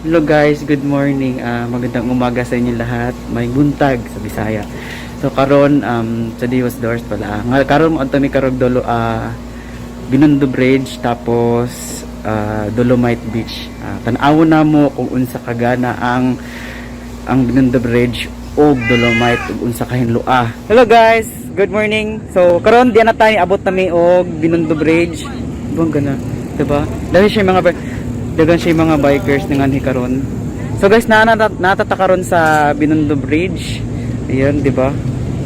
Hello guys, good morning. Magandang umaga sa inyo lahat. May buntag sa Bisaya. So karon sa Dios Doors pala. Nga karon mo mi karog dolo Binondo Bridge tapos Dolomite Beach. Tan-aw na mo kung unsa kagana ang Binondo Bridge o Dolomite ug unsa kahinloa. Hello guys, good morning. So karon di na tayo abot nami og Binondo Bridge. Ibang gana, diba? Dahil siya dagan siya mga bikers nga ni karon. So guys, natatakaron sa Binondo Bridge. Ayun, 'di ba?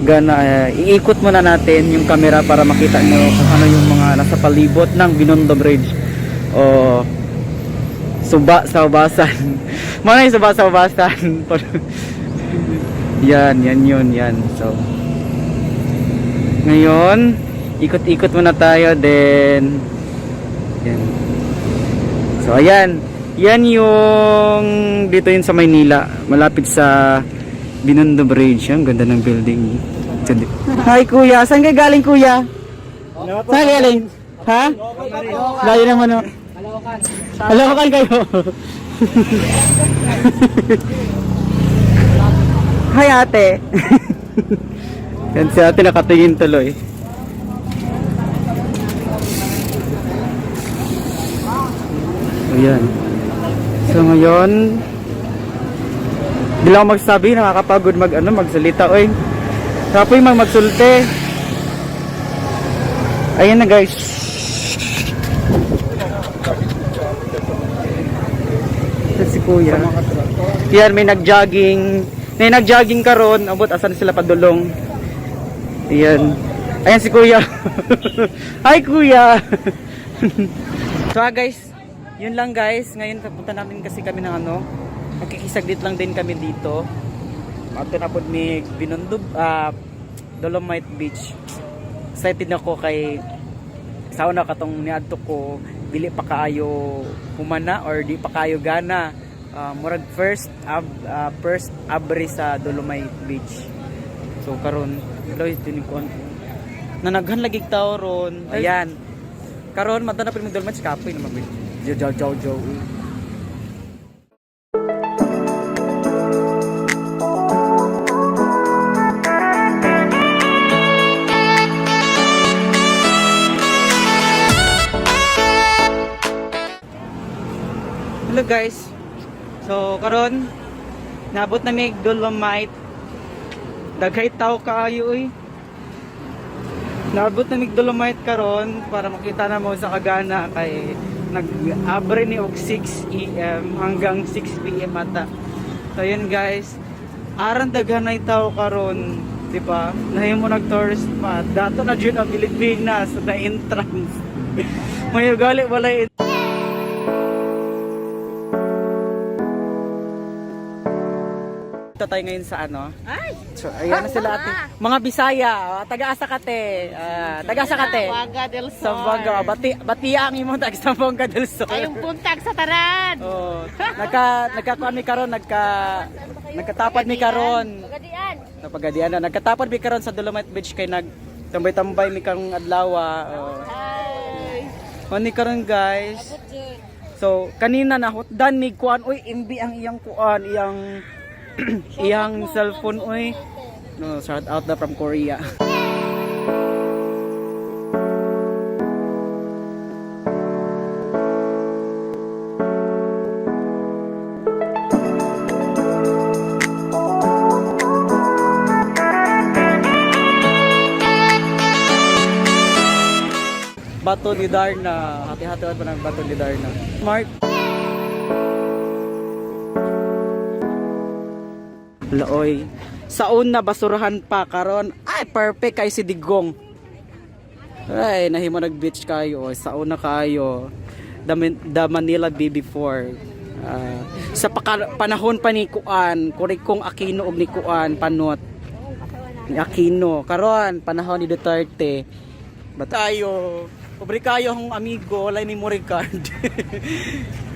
Gana iikot muna natin yung camera para makita niyo kung ano yung mga nasa palibot ng Binondo Bridge. O sa basan. Mga sa basan. yan yun. So ngayon, ikot-ikot muna tayo then yan. So ayan, yan yung dito yun sa Maynila, malapit sa Binondo Bridge. Ang ganda ng building. Hi kuya, saan kayo galing kuya? Saan kayo galing? Ha? Layo naman o. Halawakan kayo. Hi ate. Yan si ate nakatingin tuloy. Ayan. So ngayon, di lang magsabi, nakakapagod magsalita oy. Kapoy magsulte. Ayan na guys. Ito si kuya. Yan, may nag-jogging karon, abot asan sila padulong. Ayan. Ayan si kuya. Hi kuya. So guys, yun lang guys, ngayon papunta namin kasi kami ng makikisaglit lang din kami dito. Ato na po ni Binondo Dolomite Beach. Excited ako kay sauna katong niadto ko, dili pa kaayo humana or di pa kaayo gana. Murag first abri sa Dolomite Beach. So karon Lois tinikon nanaghan lagi tao ron. Ayan. Karon mata na pud mag Dolomite kapoy na mag Jow. Hello guys. So karon naabot na mig Dolomite. Daghay tao kaayo oy. Naabot na mig Dolomite karon para makita na mo sa kagana kay nag-abre ni og 6 AM hanggang 6 PM ata. So yun guys, aran daghanay tao karon, di ba? Nahimo nag-tourist pa. Dato na jud ang Pilipinas sa entrance. May ugali wala tayo ngayon sa Ay! So ayan na sila ate. Mga Bisaya, taga-asa kate. Taga-asa kate. Sambuanga del Sur. Sambuanga, Batia ang imong taga Sambuanga del Sur. Ayong buntag sa taran. Oh, nagkakuan mi karon, nagkatapad mi karon. Pagadian. Napagadian na nagkatapad mi karon sa Dolomite Beach kay nagtambay-tambay mi karong adlaw. Hi. Ni karon guys. So kanina nahutdan mi kuan oy imbi ang iyang kuan, iyang cellphone oy. No, shout out na from Korea. Bato ni Darna, hati-hati pa ng bato ni Darna. Smart. Laoy. Saon na basurahan pa karon. Ay perfect kay si Digong. Ay nahimo nag-beach kayo. Saon na kayo. The Manila Bay before. Sa panahon pa ni Kuan, Kurikong Aquino og ni Kuan panot. Ni Aquino karon panahon ni Duterte. Batayo. Pobre kayo ang amigo, wala ni memory card.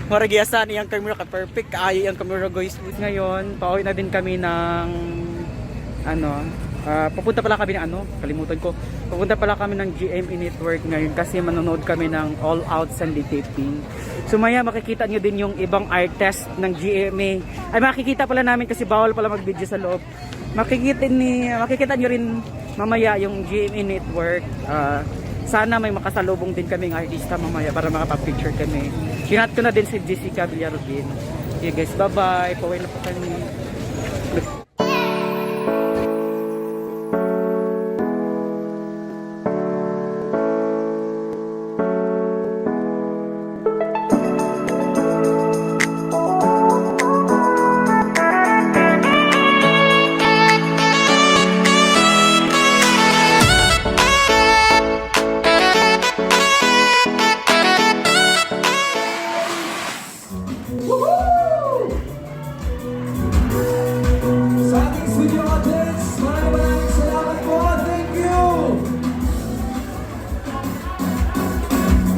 Maragiyasan iyang camera ka perfect kaayo iyang camera guys. Ngayon, pauwi na din kami ng papunta pala kami ng kalimutan ko. Papunta pala kami ng GME Network ngayon kasi manonood kami ng All Out Sunday taping. So maya makikita nyo din yung ibang artist ng GMA. Ay makikita pala namin kasi bawal pala mag-video sa loob. Makikita nyo rin mamaya yung GMA Network. Sana may makasalubong din kaming artista mamaya para makapag-picture kami. Kinat ko na din si Jessica Villarubin. Okay guys, bye-bye. Pauwi na po kami. Sa ating studio audience, maraming salamat po. Thank you!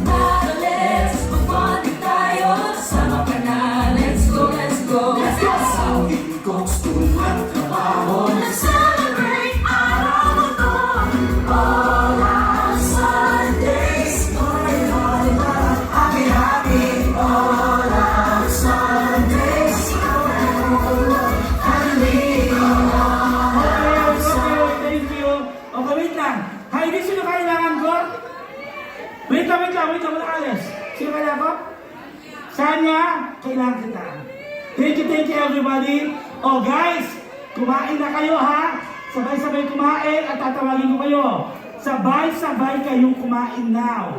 Tara, let's mag-bonding tayo. Sama ka na, let's go, let's go. Let's go! Sa ikong tulad trabaho, Let's celebrate araw na to. All our Sundays. happy, happy. All our Sundays. Thank you. Okay, wait lang. Heidi, sino kailangan ko? Wait lang, wala alis. Sino kailangan ko? Sanya, kailangan kita. Thank you everybody. Oh guys, kumain na kayo ha. Sabay-sabay kumain at tatawagin ko kayo. Sabay-sabay kayong kumain now.